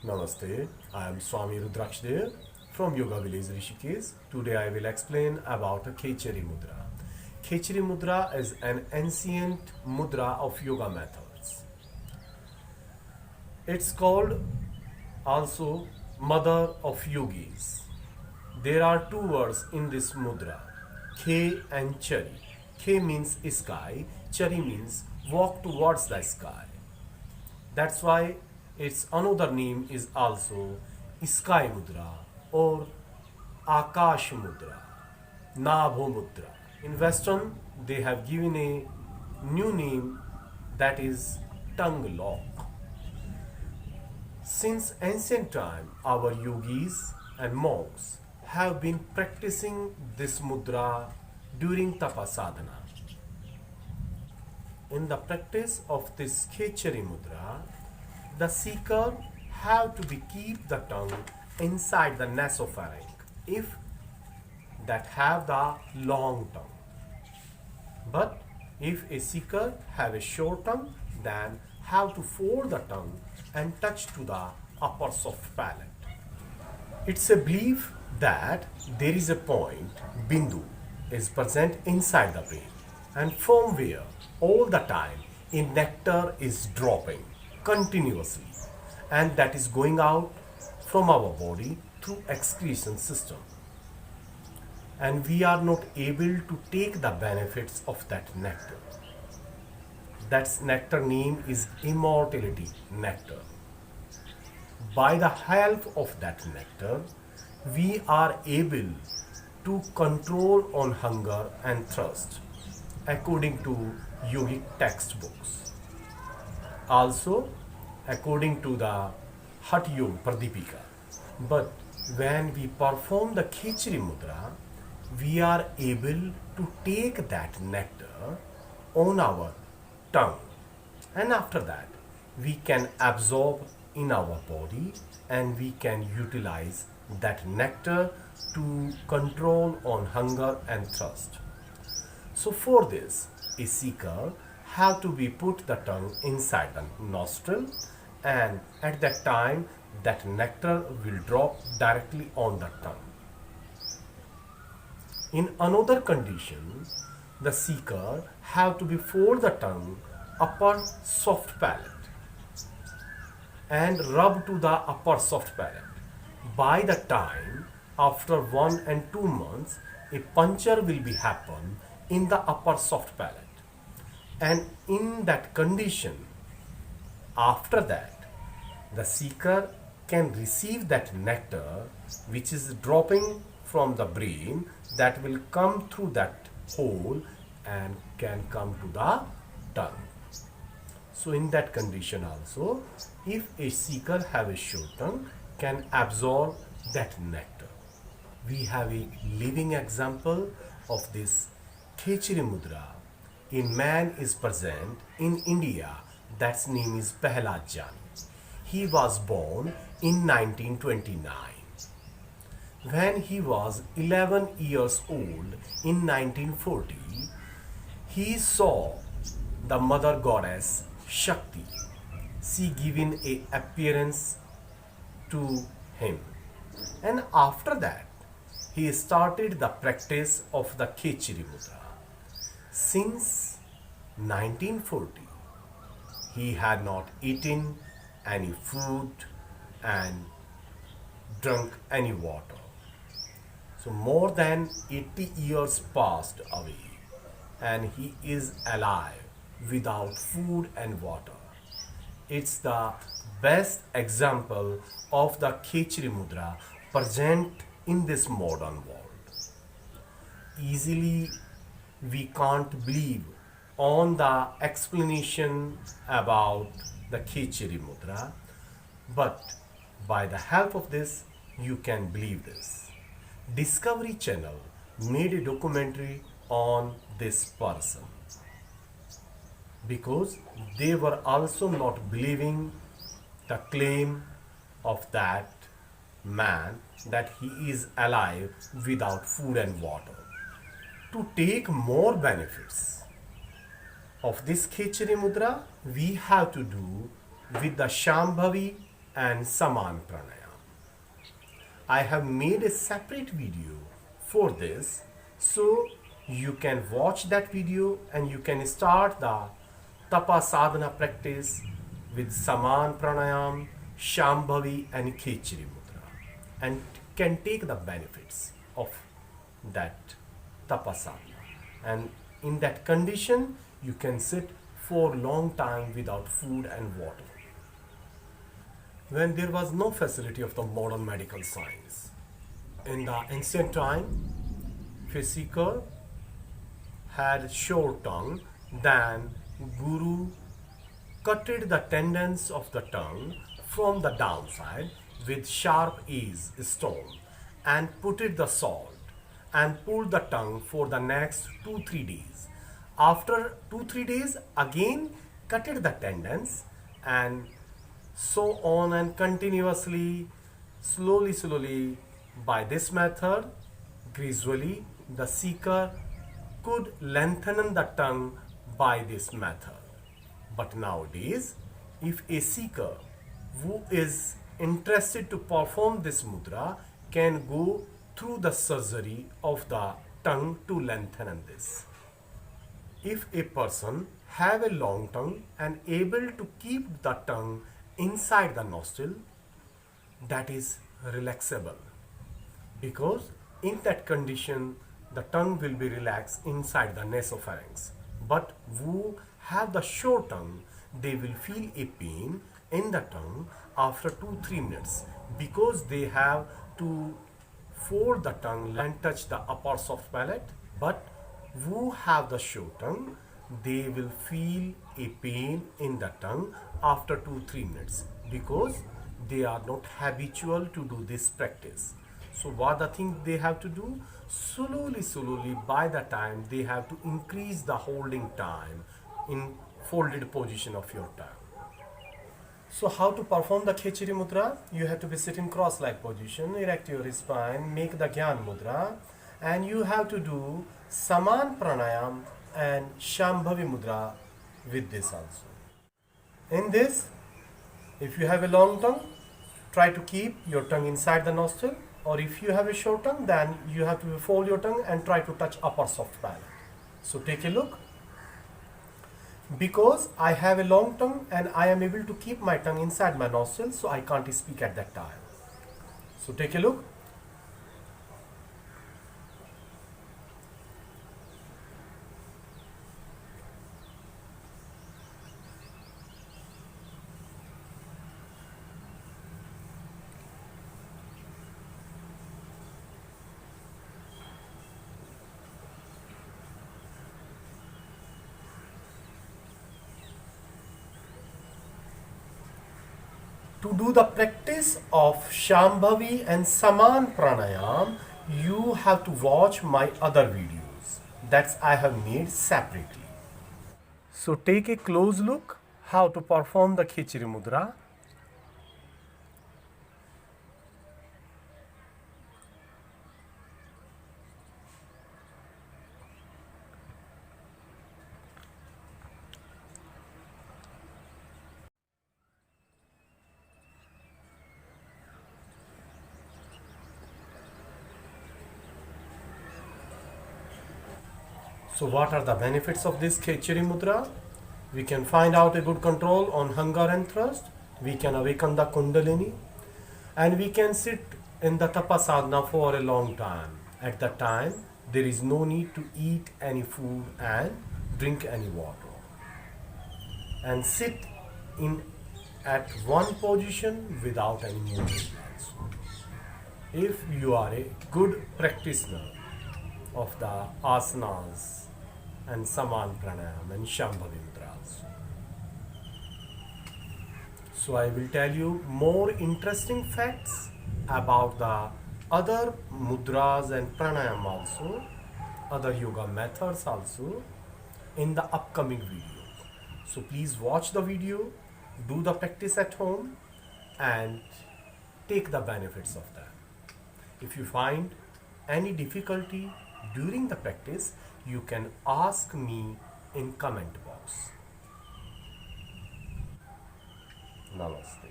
Namaste, I am Swami Rudrakshadev from Yoga Village Rishikesh. Today I will explain about a Khechari Mudra. Khechari Mudra is an ancient mudra of yoga methods. It's called also Mother of Yogis. There are two words in this mudra, Khe and Chari. Khe means sky, Chari means walk towards the sky. That's why its another name is also Sky Mudra or Akash Mudra, Nabho Mudra. In Western, they have given a new name that is tongue lock. Since ancient time, our yogis and monks have been practicing this mudra during tapasadhana. In the practice of this Khechari mudra, the seeker have to be keep the tongue inside the nasopharynx if that have the long tongue. But if a seeker have a short tongue, then have to fold the tongue and touch to the upper soft palate. It's a belief that there is a point, bindu, is present inside the brain and from where all the time a nectar is dropping continuously and that is going out from our body through excretion system, and we are not able to take the benefits of that nectar. That nectar name is immortality nectar. By the help of that nectar, we are able to control on hunger and thirst according to yogic textbooks. Also, according to the Hatha Yoga Pradipika. But when we perform the Khechari Mudra, we are able to take that nectar on our tongue, and after that we can absorb in our body and we can utilize that nectar to control on hunger and thirst. So for this, a seeker have to be put the tongue inside the nostril, and at that time that nectar will drop directly on the tongue. In another condition, the seeker have to be fold the tongue upper soft palate and rub to the upper soft palate. By the time after 1 and 2 months, a puncture will be happen in the upper soft palate, and in that condition, after that, the seeker can receive that nectar which is dropping from the brain that will come through that hole and can come to the tongue. So in that condition also, if a seeker have a short tongue, can absorb that nectar. We have a living example of this Khechari Mudra. A man is present in India, that's name is Prahlad Jani. He was born in 1929. When he was 11 years old in 1940, he saw the mother goddess Shakti. She given a appearance to him. And after that, he started the practice of the Khechari Mudra. Since 1940, he had not eaten any food and drunk any water. So more than 80 years passed away and he is alive without food and water. It's the best example of the Khechari Mudra present in this modern world. Easily we can't believe on the explanation about the Khechari Mudra, but by the help of this you can believe this. Discovery Channel made a documentary on this person because they were also not believing the claim of that man that he is alive without food and water. To take more benefits of this Khechari Mudra, we have to do with the Shambhavi and Saman Pranayam. I have made a separate video for this, so you can watch that video and you can start the Tapa Sadhana practice with Saman Pranayam, Shambhavi and Khechari Mudra, and can take the benefits of that Tapa Sadhana. And in that condition, you can sit for long time without food and water. When there was no facility of the modern medical science, in the ancient time, if a seeker had short tongue, then Guru cutted the tendons of the tongue from the downside with sharp edge stone and put it the salt and pulled the tongue for the next 2-3 days. After 2-3 days, again cutted the tendons, and so on and continuously, slowly by this method, gradually the seeker could lengthen the tongue by this method. But nowadays, if a seeker who is interested to perform this mudra can go through the surgery of the tongue to lengthen this. If a person have a long tongue and able to keep the tongue inside the nostril, that is relaxable, because in that condition the tongue will be relaxed inside the nasopharynx. But who have the short tongue, they will feel a pain in the tongue after 2-3 minutes, because they have to fold the tongue and touch the upper soft palate. But who have the short tongue, they will feel a pain in the tongue after 2-3 minutes, because they are not habitual to do this practice. So what the thing they have to do? Slowly by the time they have to increase the holding time in folded position of your tongue. So how to perform the Khechari Mudra? You have to be sitting cross-like position, erect your spine, make the Gyan Mudra, and you have to do Saman Pranayam and Shambhavi Mudra with this also. In this, if you have a long tongue, try to keep your tongue inside the nostril, or if you have a short tongue, then you have to fold your tongue and try to touch upper soft palate. So take a look. Because I have a long tongue and I am able to keep my tongue inside my nostril, so I can't speak at that time. So take a look. To do the practice of Shambhavi and Saman Pranayam, you have to watch my other videos that I have made separately. So take a close look how to perform the Khechari Mudra. So what are the benefits of this Khechari Mudra? We can find out a good control on hunger and thirst. We can awaken the Kundalini. And we can sit in the Tapa Sadhana for a long time. At that time, there is no need to eat any food and drink any water. And sit in at one position without any movement. If you are a good practitioner of the asanas and Saman Pranayam and Shambhavi Mudras. So I will tell you more interesting facts about the other mudras and pranayam also, other yoga methods also in the upcoming videos. So please watch the video, do the practice at home and take the benefits of that. If you find any difficulty during the practice, you can ask me in comment box. Namaste.